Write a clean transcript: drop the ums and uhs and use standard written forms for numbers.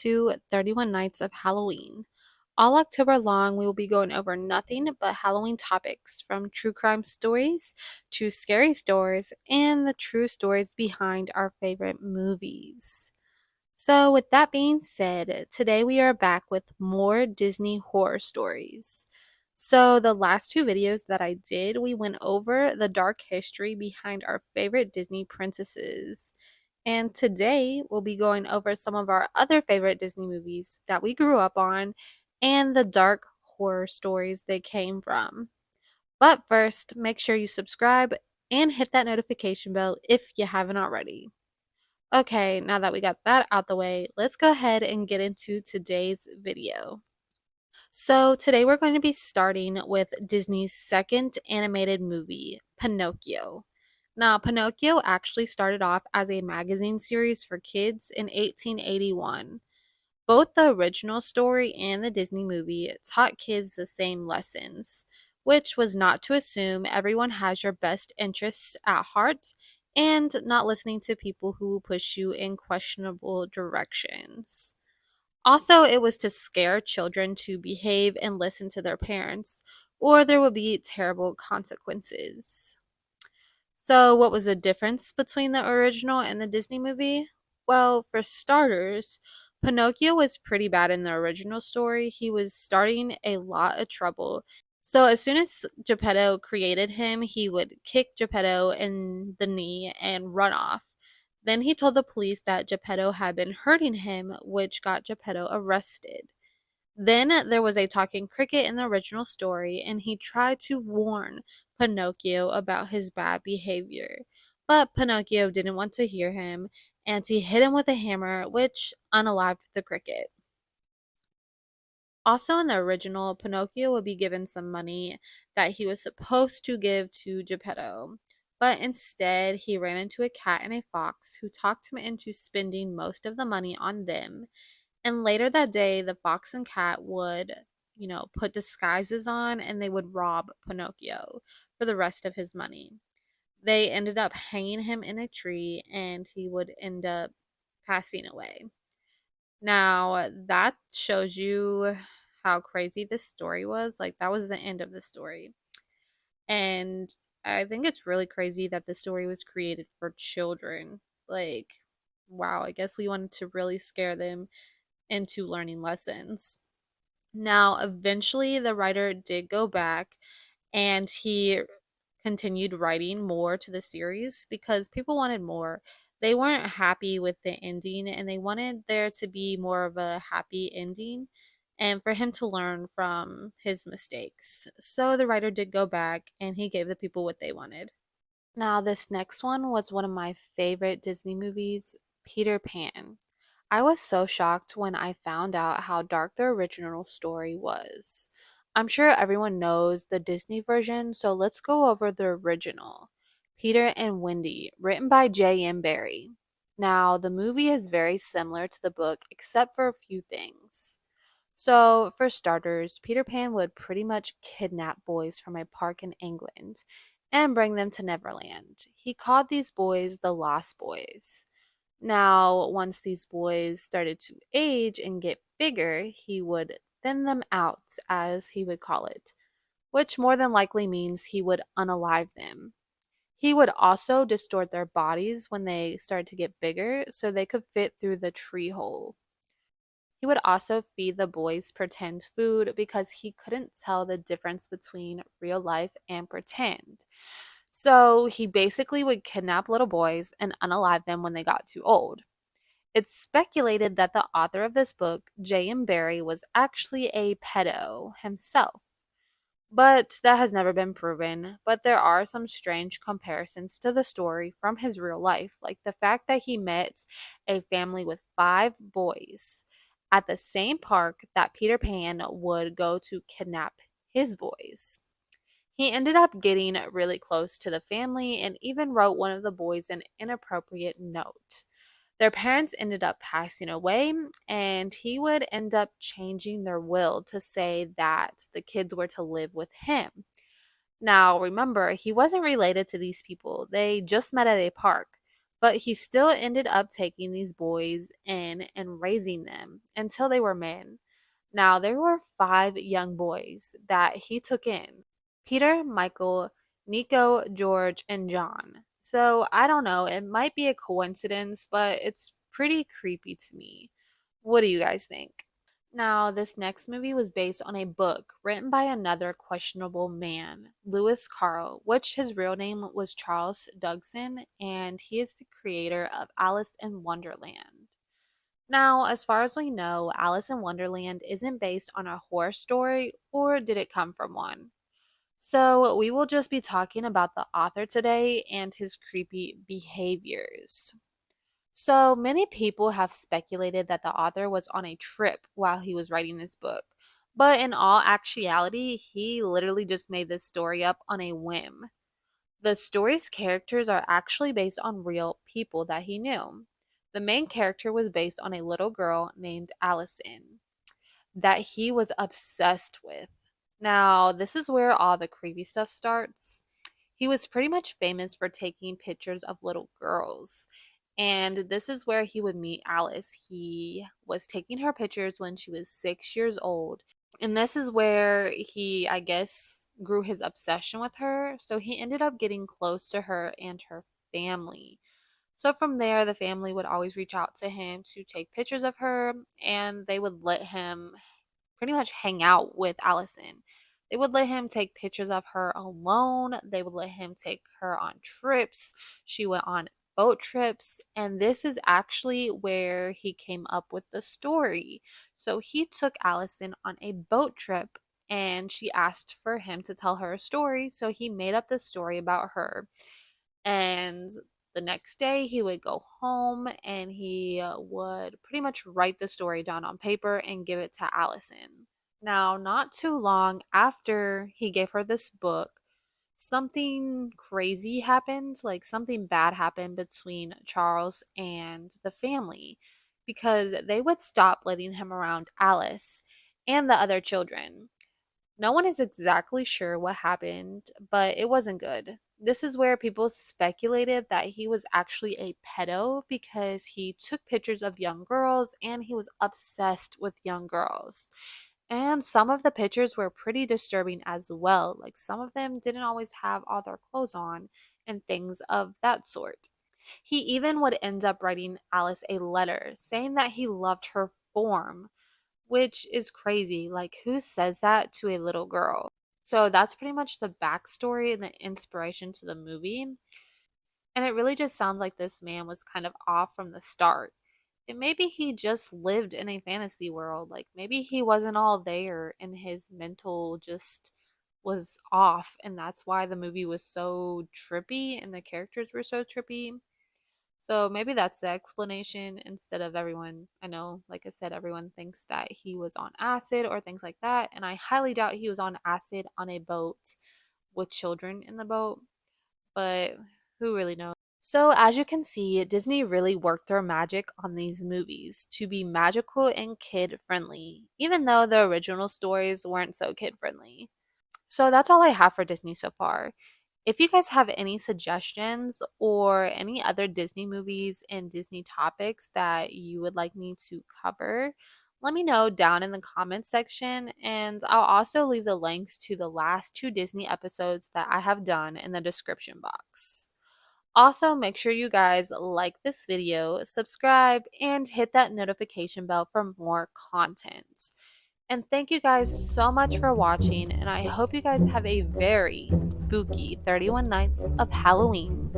to 31 Nights of Halloween. All October long, we will be going over nothing but Halloween topics from true crime stories to scary stories and the true stories behind our favorite movies. So, with that being said, today we are back with more Disney horror stories. So, the last two videos that I did, we went over the dark history behind our favorite Disney princesses. And today we'll be going over some of our other favorite Disney movies that we grew up on and the dark horror stories they came from. But first, make sure you subscribe and hit that notification bell if you haven't already. Okay, now that we got that out the way, let's go ahead and get into today's video. So, today we're going to be starting with Disney's second animated movie, Pinocchio. Now, Pinocchio actually started off as a magazine series for kids in 1881. Both the original story and the Disney movie taught kids the same lessons, which was not to assume everyone has your best interests at heart and not listening to people who will push you in questionable directions. Also, it was to scare children to behave and listen to their parents, or there would be terrible consequences. So, what was the difference between the original and the Disney movie? Well, for starters, Pinocchio was pretty bad in the original story. He was starting a lot of trouble. So, as soon as Geppetto created him, he would kick Geppetto in the knee and run off. Then he told the police that Geppetto had been hurting him, which got Geppetto arrested. Then there was a talking cricket in the original story, and he tried to warn Pinocchio about his bad behavior. But Pinocchio didn't want to hear him, and he hit him with a hammer, which unalived the cricket. Also, in the original, Pinocchio would be given some money that he was supposed to give to Geppetto. But instead, he ran into a cat and a fox who talked him into spending most of the money on them. And later that day, the fox and cat would, put disguises on and they would rob Pinocchio for the rest of his money. They ended up hanging him in a tree and he would end up passing away. Now, that shows you how crazy this story was. Like, that was the end of the story. And I think it's really crazy that the story was created for children. Like, wow, I guess we wanted to really scare them into learning lessons. Now, eventually, the writer did go back and he continued writing more to the series because people wanted more. They weren't happy with the ending and they wanted there to be more of a happy ending and for him to learn from his mistakes. So the writer did go back and he gave the people what they wanted. Now, this next one was one of my favorite Disney movies, Peter Pan. I was so shocked when I found out how dark the original story was. I'm sure everyone knows the Disney version, so let's go over the original. Peter and Wendy, written by J.M. Barrie. Now, the movie is very similar to the book except for a few things. So, for starters, Peter Pan would pretty much kidnap boys from a park in England and bring them to Neverland. He called these boys the Lost Boys. Now, once these boys started to age and get bigger, he would thin them out, as he would call it, which more than likely means he would unalive them. He would also distort their bodies when they started to get bigger so they could fit through the tree hole. He would also feed the boys pretend food because he couldn't tell the difference between real life and pretend. So he basically would kidnap little boys and unalive them when they got too old. It's speculated that the author of this book, J.M. Barrie, was actually a pedo himself. But that has never been proven. But there are some strange comparisons to the story from his real life, like the fact that he met a family with five boys at the same park that Peter Pan would go to kidnap his boys. He ended up getting really close to the family and even wrote one of the boys an inappropriate note. Their parents ended up passing away, and he would end up changing their will to say that the kids were to live with him. Now, remember, he wasn't related to these people, they just met at a park. But he still ended up taking these boys in and raising them until they were men. Now, there were 5 young boys that he took in: Peter, Michael, Nico, George, and John. So, I don't know, it might be a coincidence, but it's pretty creepy to me. What do you guys think? Now, this next movie was based on a book written by another questionable man, Lewis Carroll, which his real name was Charles Dugson, and he is the creator of Alice in Wonderland. Now, as far as we know, Alice in Wonderland isn't based on a horror story, or did it come from one? So, we will just be talking about the author today and his creepy behaviors. So, many people have speculated that the author was on a trip while he was writing this book. But in all actuality, he literally just made this story up on a whim. The story's characters are actually based on real people that he knew. The main character was based on a little girl named Allison that he was obsessed with. Now, this is where all the creepy stuff starts. He was pretty much famous for taking pictures of little girls. And this is where he would meet Alice. He was taking her pictures when she was 6 years old. And this is where he, I guess, grew his obsession with her. So he ended up getting close to her and her family. So from there, the family would always reach out to him to take pictures of her, and they would let him pretty much hang out with Allison. They would let him take pictures of her alone. They would let him take her on trips. She went on boat trips. And this is actually where he came up with the story. So he took Allison on a boat trip and she asked for him to tell her a story. So he made up this story about her. And the next day, he would go home and he would pretty much write the story down on paper and give it to Allison. Now, not too long after he gave her this book, something crazy happened, like something bad happened between Charles and the family because they would stop letting him around Alice and the other children. No one is exactly sure what happened, but it wasn't good. This is where people speculated that he was actually a pedo because he took pictures of young girls and he was obsessed with young girls. And some of the pictures were pretty disturbing as well. Like some of them didn't always have all their clothes on and things of that sort. He even would end up writing Alice a letter saying that he loved her form, which is crazy. Like, who says that to a little girl? So that's pretty much the backstory and the inspiration to the movie. And it really just sounds like this man was kind of off from the start. And maybe he just lived in a fantasy world. Like, maybe he wasn't all there and his mental just was off. And that's why the movie was so trippy and the characters were so trippy. So maybe that's the explanation instead of everyone. I know, like I said, everyone thinks that he was on acid or things like that. And I highly doubt he was on acid on a boat with children in the boat, but who really knows? So, as you can see, Disney really worked their magic on these movies to be magical and kid friendly, even though the original stories weren't so kid friendly. So, that's all I have for Disney so far. If you guys have any suggestions or any other Disney movies and Disney topics that you would like me to cover, let me know down in the comments section. And I'll also leave the links to the last 2 Disney episodes that I have done in the description box. Also, make sure you guys like this video, subscribe, and hit that notification bell for more content. And thank you guys so much for watching, and I hope you guys have a very spooky 31 nights of Halloween.